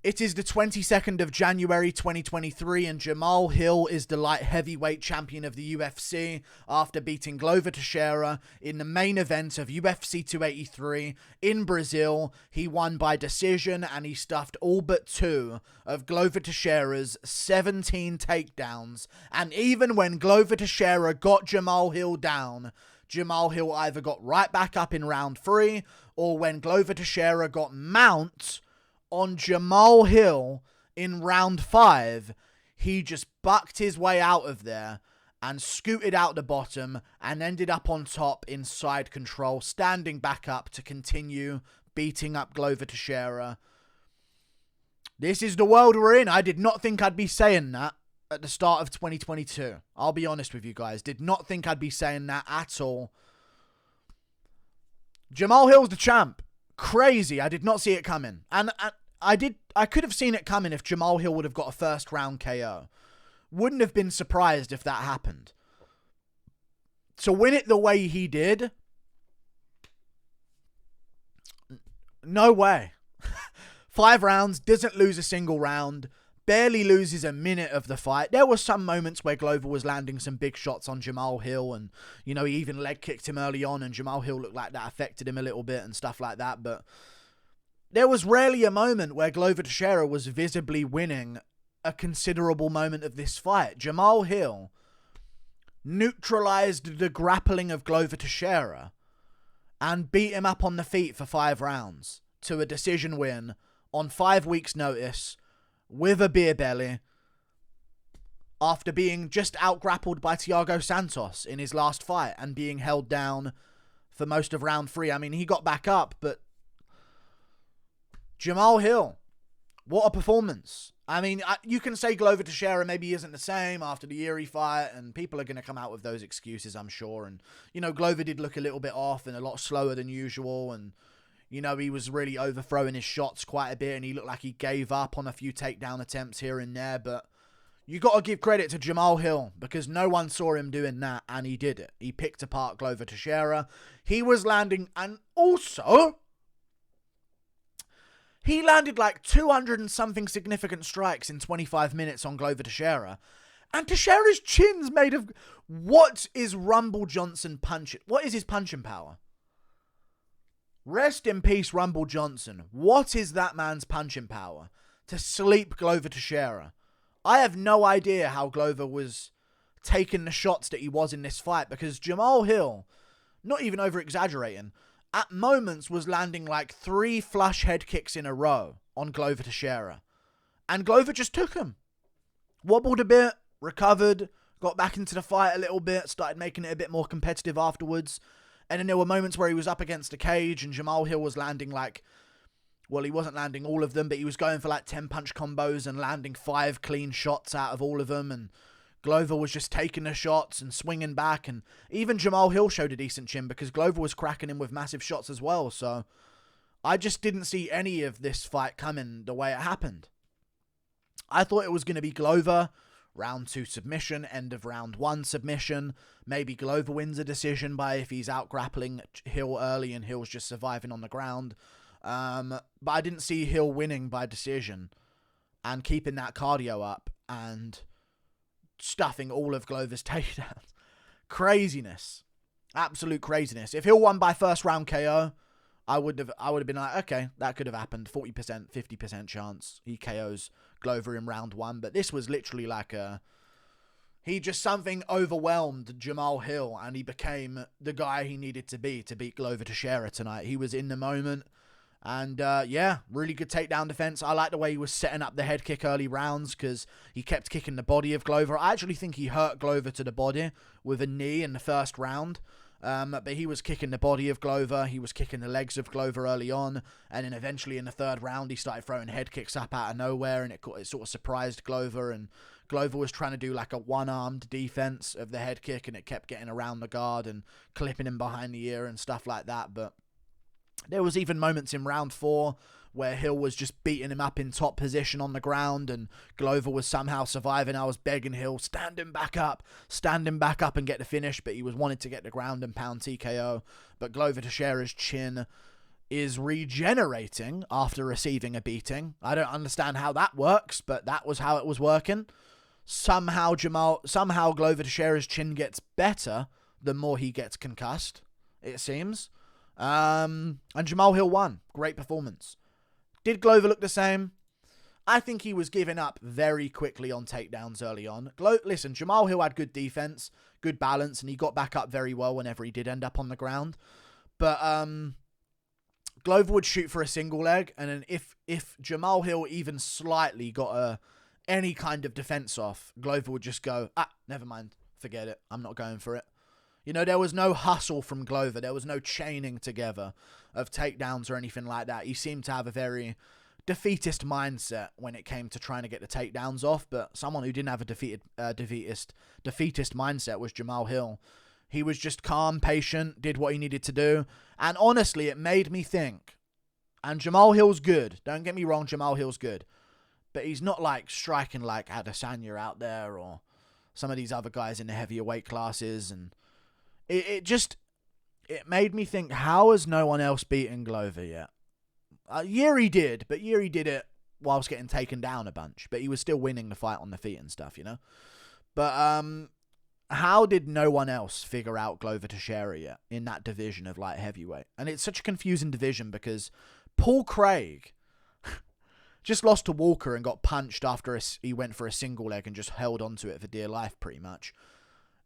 It is the 22nd of January 2023 and Jamahal Hill is the light heavyweight champion of the UFC after beating Glover Teixeira in the main event of UFC 283 in Brazil. He won by decision and he stuffed all but 2 of Glover Teixeira's 17 takedowns, and even when Glover Teixeira got Jamahal Hill down, Jamahal Hill either got right back up in round 3 or when Glover Teixeira got mount on Jamahal Hill in round 5, he just bucked his way out of there and scooted out the bottom and ended up on top in side control, standing back up to continue beating up Glover Teixeira. This is the world we're in. I did not think I'd be saying that at the start of 2022. I'll be honest with you guys. Did not think I'd be saying that at all. Jamahal Hill's the champ. Crazy. I did not see it coming. And I could have seen it coming if Jamahal Hill would have got a first round KO. Wouldn't have been surprised if that happened. To win it the way he did, no way. 5 rounds, doesn't lose a single round, barely loses a minute of the fight. There were some moments where Glover was landing some big shots on Jamahal Hill and, you know, he even leg kicked him early on and Jamahal Hill looked like that affected him a little bit and stuff like that, but there was rarely a moment where Glover Teixeira was visibly winning a considerable moment of this fight. Jamahal Hill neutralized the grappling of Glover Teixeira and beat him up on the feet for 5 rounds to a decision win on 5 weeks' notice with a beer belly after being just out-grappled by Thiago Santos in his last fight and being held down for most of round 3. I mean, he got back up, but Jamahal Hill, what a performance. I mean, you can say Glover Teixeira maybe isn't the same after the Erie fight, and people are going to come out with those excuses, I'm sure. And, you know, Glover did look a little bit off and a lot slower than usual, and, you know, he was really overthrowing his shots quite a bit, and he looked like he gave up on a few takedown attempts here and there, but you got to give credit to Jamahal Hill, because no one saw him doing that, and he did it. He picked apart Glover Teixeira. He was landing, and also he landed like 200 and something significant strikes in 25 minutes on Glover Teixeira. And Teixeira's chin's made of... What is Rumble Johnson punching? What is his punching power? Rest in peace, Rumble Johnson. What is that man's punching power to sleep Glover Teixeira? I have no idea how Glover was taking the shots that he was in this fight, because Jamahal Hill, not even over-exaggerating, at moments was landing like 3 flush head kicks in a row on Glover Teixeira. And Glover just took him. Wobbled a bit, recovered, got back into the fight a little bit, started making it a bit more competitive afterwards. And then there were moments where he was up against the cage and Jamahal Hill was landing like, well, he wasn't landing all of them, but he was going for like 10 punch combos and landing 5 clean shots out of all of them. And Glover was just taking the shots and swinging back. And even Jamahal Hill showed a decent chin because Glover was cracking him with massive shots as well. So I just didn't see any of this fight coming the way it happened. I thought it was going to be Glover, round 2 submission, end of round 1 submission. Maybe Glover wins a decision by if he's out grappling Hill early and Hill's just surviving on the ground. But I didn't see Hill winning by decision and keeping that cardio up and stuffing all of Glover's takedowns. Craziness. Absolute craziness. If Hill won by first round KO, I would have been like, okay, that could have happened. 40%, 50% chance he KOs Glover in round 1. But this was literally like something overwhelmed Jamahal Hill and he became the guy he needed to beat Glover Teixeira tonight. He was in the moment. And, yeah, really good takedown defense. I like the way he was setting up the head kick early rounds because he kept kicking the body of Glover. I actually think he hurt Glover to the body with a knee in the first round. But he was kicking the body of Glover. He was kicking the legs of Glover early on. And then eventually in the 3rd round, he started throwing head kicks up out of nowhere. And it sort of surprised Glover. And Glover was trying to do like a one-armed defense of the head kick. And it kept getting around the guard and clipping him behind the ear and stuff like that. But there was even moments in round 4 where Hill was just beating him up in top position on the ground and Glover was somehow surviving. I was begging Hill, stand him back up and get the finish, but he was wanting to get the ground and pound TKO. But Glover Teixeira's chin is regenerating after receiving a beating. I don't understand how that works, but that was how it was working. Somehow Glover Teixeira's chin gets better the more he gets concussed, it seems. And Jamahal Hill won. Great performance. Did Glover look the same? I think he was giving up very quickly on takedowns early on. Listen, Jamahal Hill had good defense, good balance, and he got back up very well whenever he did end up on the ground. But Glover would shoot for a single leg, and then if Jamahal Hill even slightly got any kind of defense off, Glover would just go, never mind, forget it, I'm not going for it. You know, there was no hustle from Glover. There was no chaining together of takedowns or anything like that. He seemed to have a very defeatist mindset when it came to trying to get the takedowns off, but someone who didn't have a defeatist mindset was Jamahal Hill. He was just calm, patient, did what he needed to do, and honestly, it made me think, and Jamahal Hill's good, don't get me wrong, Jamahal Hill's good, but he's not like striking like Adesanya out there or some of these other guys in the heavier weight classes, and it made me think, how has no one else beaten Glover yet? Yuri did, but Yuri did it whilst getting taken down a bunch, but he was still winning the fight on the feet and stuff, you know? But how did no one else figure out Glover Teixeira yet in that division of light heavyweight? And it's such a confusing division because Paul Craig just lost to Walker and got punched after he went for a single leg and just held onto it for dear life, pretty much.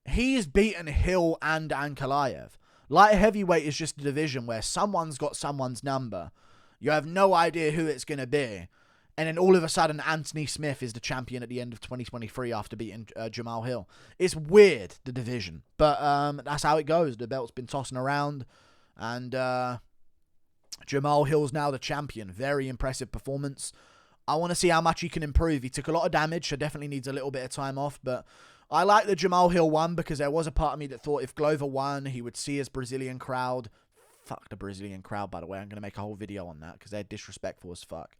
He's beaten Hill and Ankalaev. Light heavyweight is just a division where someone's got someone's number. You have no idea who it's going to be. And then all of a sudden, Anthony Smith is the champion at the end of 2023 after beating Jamahal Hill. It's weird, the division. But that's how it goes. The belt's been tossing around. And Jamahal Hill's now the champion. Very impressive performance. I want to see how much he can improve. He took a lot of damage, so definitely needs a little bit of time off. But I like that Jamahal Hill won because there was a part of me that thought if Glover won, he would see his Brazilian crowd. Fuck the Brazilian crowd, by the way. I'm going to make a whole video on that because they're disrespectful as fuck.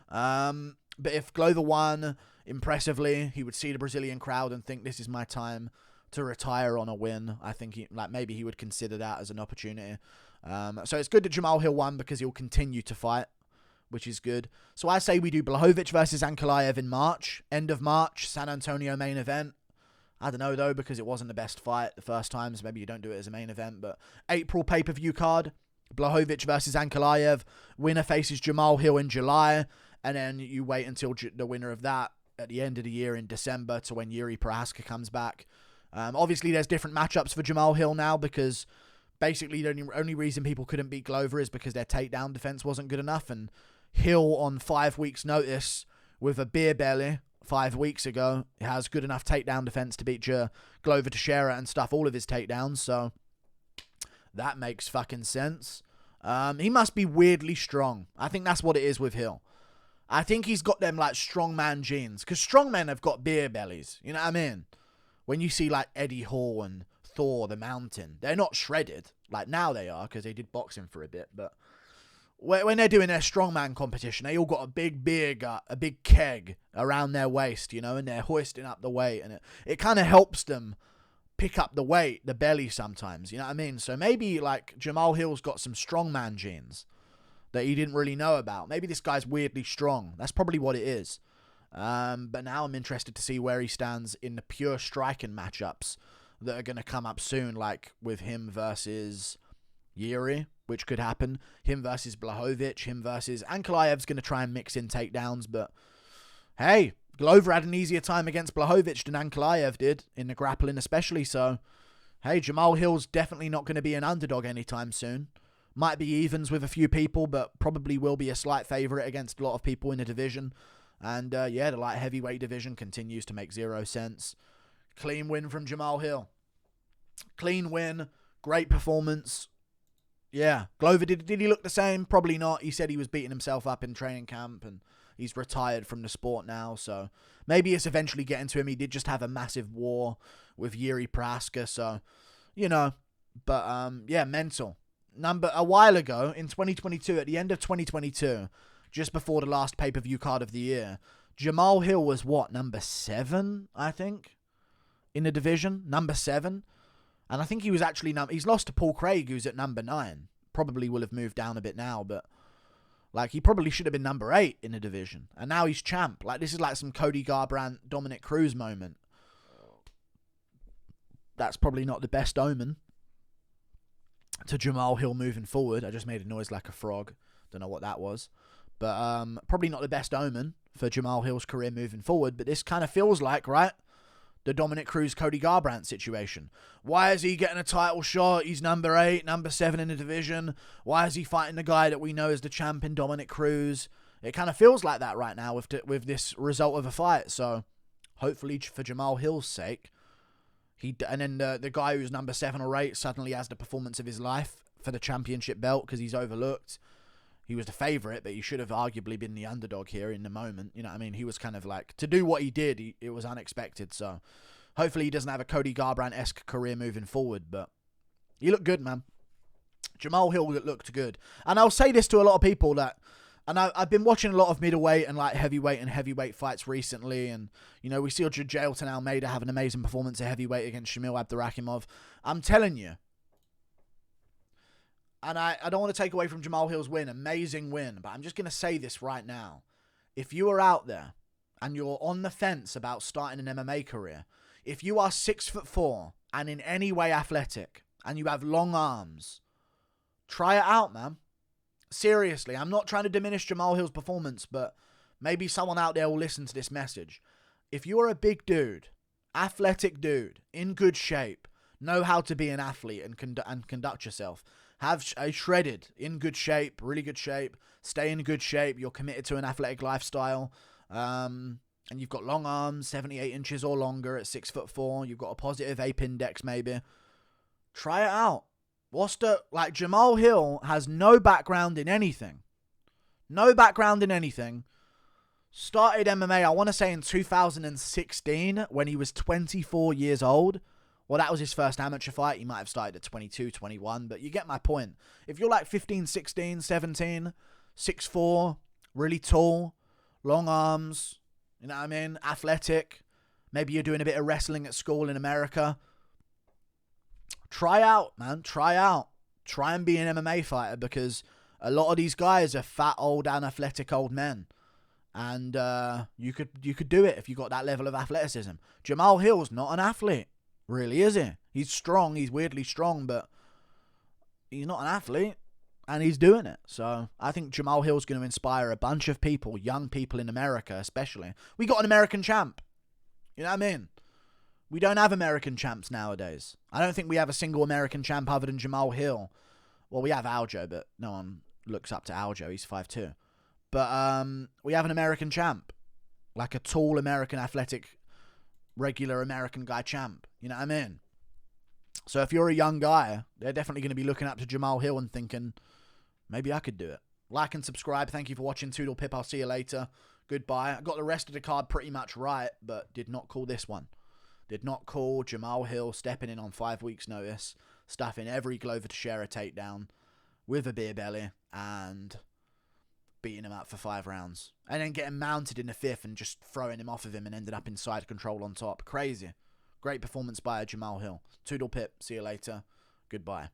But if Glover won impressively, he would see the Brazilian crowd and think this is my time to retire on a win. I think maybe he would consider that as an opportunity. So it's good that Jamahal Hill won because he'll continue to fight, which is good. So I say we do Blachowicz versus Ankalaev in March. End of March, San Antonio main event. I don't know, though, because it wasn't the best fight the first time, so maybe you don't do it as a main event. But April pay-per-view card, Blachowicz versus Ankalaev. Winner faces Jamahal Hill in July. And then you wait until the winner of that at the end of the year in December to when Yuri Prohaska comes back. Obviously, there's different matchups for Jamahal Hill now because basically the only reason people couldn't beat Glover is because their takedown defense wasn't good enough. And Hill, on 5 weeks' notice, with a beer belly 5 weeks ago, has good enough takedown defense to beat Glover Teixeira and stuff all of his takedowns. So that makes fucking sense. He must be weirdly strong. I think that's what it is with Hill. I think he's got them, like, strongman genes. Because strongmen have got beer bellies. You know what I mean? When you see, like, Eddie Hall and Thor the Mountain, they're not shredded. Like, now they are, because they did boxing for a bit. But when they're doing their strongman competition, they all got a big beer gut, a big keg around their waist, you know, and they're hoisting up the weight. And it kind of helps them pick up the weight, the belly sometimes. You know what I mean? So maybe, like, Jamahal Hill's got some strongman genes that he didn't really know about. Maybe this guy's weirdly strong. That's probably what it is. But now I'm interested to see where he stands in the pure striking matchups that are going to come up soon, like with him versus Yuri, which could happen. Him versus Blachowicz, him versus Ankalaev's going to try and mix in takedowns, but hey, Glover had an easier time against Blachowicz than Ankalaev did, in the grappling especially, so hey, Jamahal Hill's definitely not going to be an underdog anytime soon. Might be evens with a few people, but probably will be a slight favourite against a lot of people in the division. And yeah, the light heavyweight division continues to make zero sense. Clean win from Jamahal Hill. Clean win. Great performance. Yeah. Glover, did he look the same? Probably not. He said he was beating himself up in training camp and he's retired from the sport now. So maybe it's eventually getting to him. He did just have a massive war with Yuri Prohaska. So, you know. But yeah, mental. A while ago, in 2022, at the end of 2022, just before the last pay-per-view card of the year, Jamahal Hill was what, number 7, I think, in the division, number 7, and I think he was actually he's lost to Paul Craig, who's at number 9, probably will have moved down a bit now, but like, he probably should have been number 8 in the division. And now he's champ. Like, this is like some Cody Garbrandt, Dominic Cruz moment. That's probably not the best omen to Jamahal Hill moving forward. I just made a noise like a frog. Don't know what that was. But probably not the best omen for Jamahal Hill's career moving forward. But this kind of feels like, right, the Dominic Cruz, Cody Garbrandt situation. Why is he getting a title shot? He's number 8, number 7 in the division. Why is he fighting the guy that we know as the champ in Dominic Cruz? It kind of feels like that right now with this result of a fight. So hopefully for Jamahal Hill's sake, and then the guy who's number 7 or 8 suddenly has the performance of his life for the championship belt because he's overlooked. He was the favourite, but he should have arguably been the underdog here in the moment. You know what I mean? He was kind of like, to do what he did, it was unexpected. So hopefully he doesn't have a Cody Garbrandt-esque career moving forward. But he looked good, man. Jamahal Hill looked good. And I'll say this to a lot of people that, and I've been watching a lot of middleweight and like heavyweight fights recently. And, you know, we saw Jailton Almeida have an amazing performance at heavyweight against Shamil Abdurakhimov. I'm telling you, and I don't want to take away from Jamahal Hill's win. Amazing win. But I'm just going to say this right now. If you are out there and you're on the fence about starting an MMA career, if you are 6'4" and in any way athletic and you have long arms, try it out, man. Seriously, I'm not trying to diminish Jamahal Hill's performance, but maybe someone out there will listen to this message. If you are a big dude, athletic dude, in good shape, know how to be an athlete and conduct yourself, have a shredded, in good shape, really good shape, stay in good shape, you're committed to an athletic lifestyle, and you've got long arms, 78 inches or longer at 6'4", you've got a positive ape index maybe, try it out. Jamahal Hill has no background in anything. No background in anything. Started MMA, I want to say in 2016 when he was 24 years old. Well, that was his first amateur fight. He might have started at 22, 21, but you get my point. If you're like 15, 16, 17, 6'4", really tall, long arms, you know what I mean, athletic, maybe you're doing a bit of wrestling at school in America, try out, man. Try out. Try and be an MMA fighter because a lot of these guys are fat, old, unathletic old men. And you could do it if you got that level of athleticism. Jamahal Hill's not an athlete. Really, is he? He's strong. He's weirdly strong, but he's not an athlete. And he's doing it. So I think Jamahal Hill's going to inspire a bunch of people, young people in America especially. We got an American champ. You know what I mean? We don't have American champs nowadays. I don't think we have a single American champ other than Jamahal Hill. Well, we have Aljo, but no one looks up to Aljo. He's 5'2". But we have an American champ. Like a tall American athletic, regular American guy champ. You know what I mean? So if you're a young guy, they're definitely going to be looking up to Jamahal Hill and thinking, maybe I could do it. Like and subscribe. Thank you for watching. Toodle Pip. I'll see you later. Goodbye. I got the rest of the card pretty much right, but did not call this one. Did not call Jamahal Hill stepping in on 5 weeks' notice, stuffing every Glover Teixeira takedown with a beer belly and beating him up for 5 rounds. And then getting mounted in the 5th and just throwing him off of him and ended up in side control on top. Crazy. Great performance by Jamahal Hill. Toodle Pip. See you later. Goodbye.